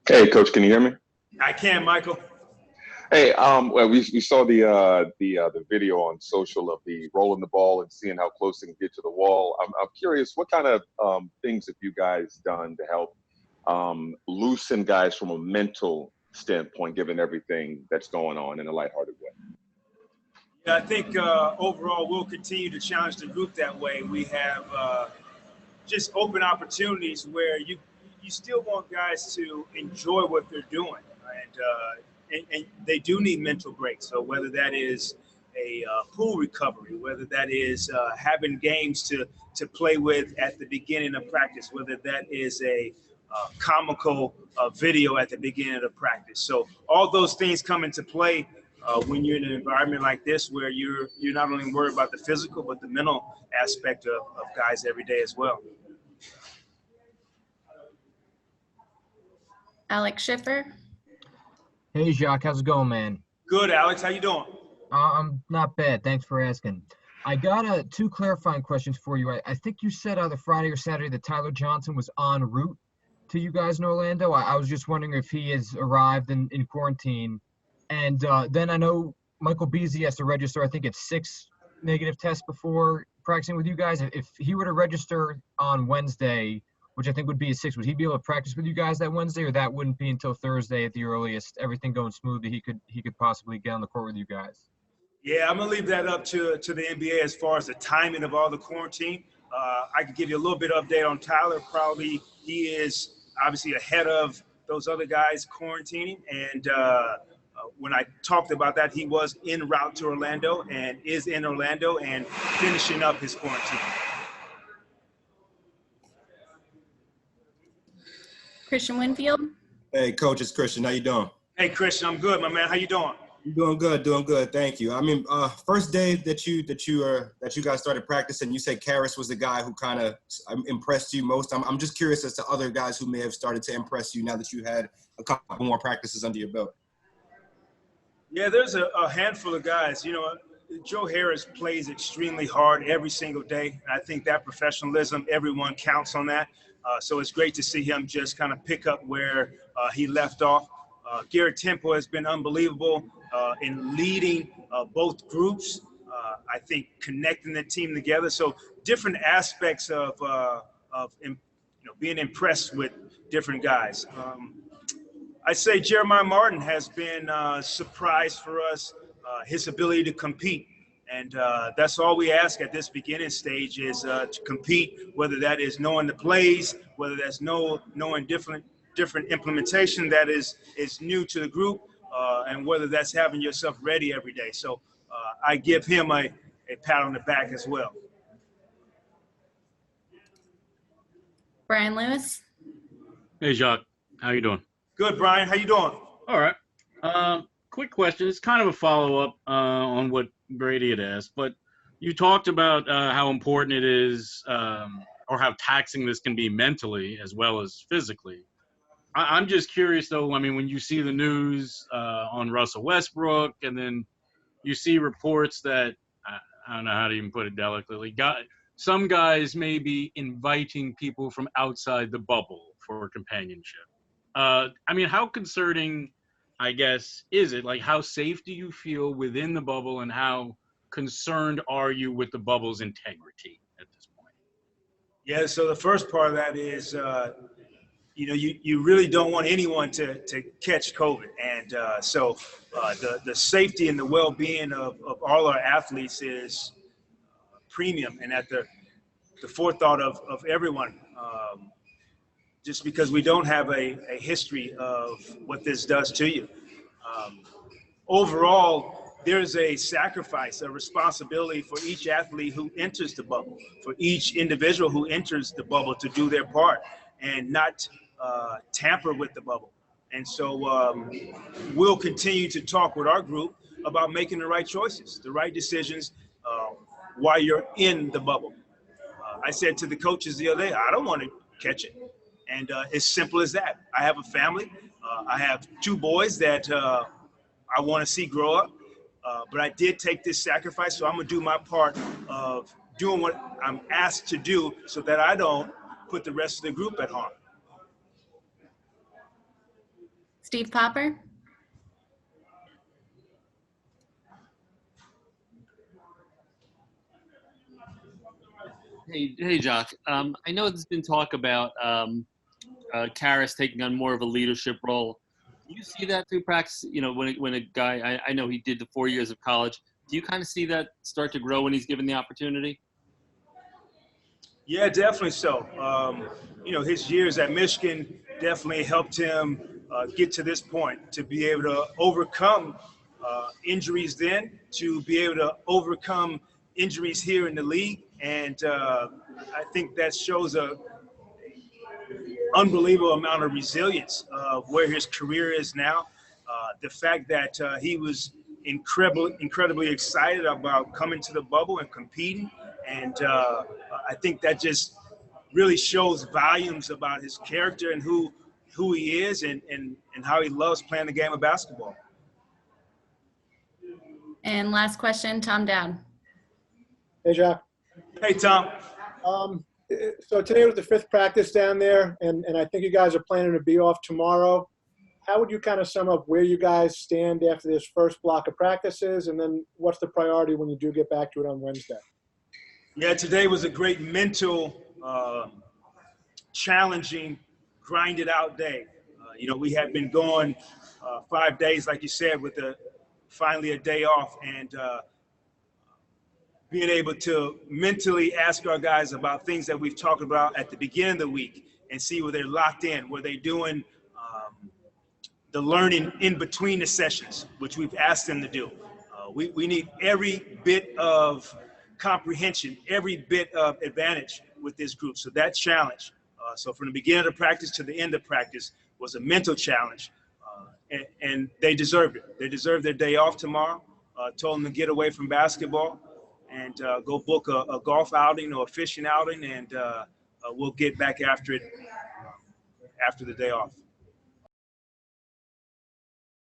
Hey, Coach, can you hear me? I can, Michael. Hey, well, we saw the video on social of the rolling the ball and seeing how close it can get to the wall. I'm curious, what kind of things have you guys done to help loosen guys from a mental standpoint, given everything that's going on in a lighthearted way? Yeah, I think overall we'll continue to challenge the group that way. We have just open opportunities where you still want guys to enjoy what they're doing, and they do need mental breaks. So whether that is a pool recovery, whether that is having games to play with at the beginning of practice, whether that is a comical video at the beginning of the practice. So all those things come into play when you're in an environment like this, where you're not only worried about the physical but the mental aspect of guys every day as well. Alex Schiffer. Hey, Jacque, how's it going, man? Good, Alex. How you doing? I'm not bad. Thanks for asking. I got two clarifying questions for you. I think you said either Friday or Saturday that Tyler Johnson was en route to you guys in Orlando. I was just wondering if he has arrived in quarantine. And then I know Michael Beasley has to register, I think it's 6 negative tests before practicing with you guys. If he were to register on Wednesday, which I think would be a 6, would he be able to practice with you guys that Wednesday, or that wouldn't be until Thursday at the earliest? Everything going smoothly, he could possibly get on the court with you guys. Yeah, I'm gonna leave that up to the NBA as far as the timing of all the quarantine. I could give you a little bit of update on Tyler. Probably he is obviously ahead of those other guys quarantining, and when I talked about that, he was en route to Orlando and is in Orlando and finishing up his quarantine. Christian Winfield. Hey, Coach, it's Christian. How you doing? Hey, Christian, I'm good, my man. How you doing? Doing good. Thank you. I mean, first day that you guys started practicing, you said Karras was the guy who kind of impressed you most. I'm just curious as to other guys who may have started to impress you now that you had a couple more practices under your belt. Yeah, there's a handful of guys. You know, Joe Harris plays extremely hard every single day. And I think that professionalism, everyone counts on that. So it's great to see him just kind of pick up where he left off. Garrett Temple has been unbelievable in leading both groups. I think connecting the team together. So different aspects of being impressed with different guys. I'd say Jeremiah Martin has been a surprise for us, his ability to compete. And that's all we ask at this beginning stage is to compete, whether that is knowing the plays, whether that's knowing different implementation that is new to the group, and whether that's having yourself ready every day. So I give him a pat on the back as well. Brian Lewis. Hey, Jacque. How you doing? Good, Brian. How you doing? All right. Quick question. It's kind of a follow-up on what Brady had asked, but you talked about how important it is or how taxing this can be mentally as well as physically. I'm just curious, though, I mean, when you see the news on Russell Westbrook, and then you see reports that, I don't know how to even put it delicately, some guys may be inviting people from outside the bubble for companionship. I mean, how concerning, I guess, is it? Like, how safe do you feel within the bubble, and how concerned are you with the bubble's integrity at this point? Yeah, so the first part of that is, you really don't want anyone to catch COVID. And so the safety and the well-being of all our athletes is premium and at the forethought of everyone. Just because we don't have a history of what this does to you. Overall, there's a sacrifice, a responsibility for each athlete who enters the bubble, for each individual who enters the bubble to do their part and not tamper with the bubble. And so we'll continue to talk with our group about making the right choices, the right decisions while you're in the bubble. I said to the coaches the other day, I don't want to catch it. And it's simple as that. I have a family. I have 2 boys that I want to see grow up. But I did take this sacrifice, so I'm going to do my part of doing what I'm asked to do so that I don't put the rest of the group at harm. Steve Popper? Hey, Jacque. I know there's been talk about Karras taking on more of a leadership role. Do you see that through practice? You know, when a guy, I know he did the 4 years of college. Do you kind of see that start to grow when he's given the opportunity? Yeah, definitely so. You know, his years at Michigan definitely helped him get to this point, to be able to overcome injuries then, to be able to overcome injuries here in the league. And I think that shows a unbelievable amount of resilience of where his career is now. The fact that he was incredibly excited about coming to the bubble and competing. And I think that just really shows volumes about his character and who he is and how he loves playing the game of basketball. And last question, Tom Dowd. Hey, Jacque. Hey, Tom. So today was the 5th practice down there, and I think you guys are planning to be off tomorrow. How would you kind of sum up where you guys stand after this first block of practices, and then what's the priority when you do get back to it on Wednesday? Yeah, today was a great mental, challenging, grinded out day. You know, we had been going 5 days, like you said, with finally a day off, and being able to mentally ask our guys about things that we've talked about at the beginning of the week and see where they're locked in, where they're doing the learning in between the sessions, which we've asked them to do. We need every bit of comprehension, every bit of advantage with this group. So that challenge, so from the beginning of practice to the end of practice, was a mental challenge. And they deserved it. They deserve their day off tomorrow. Told them to get away from basketball and go book a golf outing or a fishing outing, and we'll get back after it after the day off.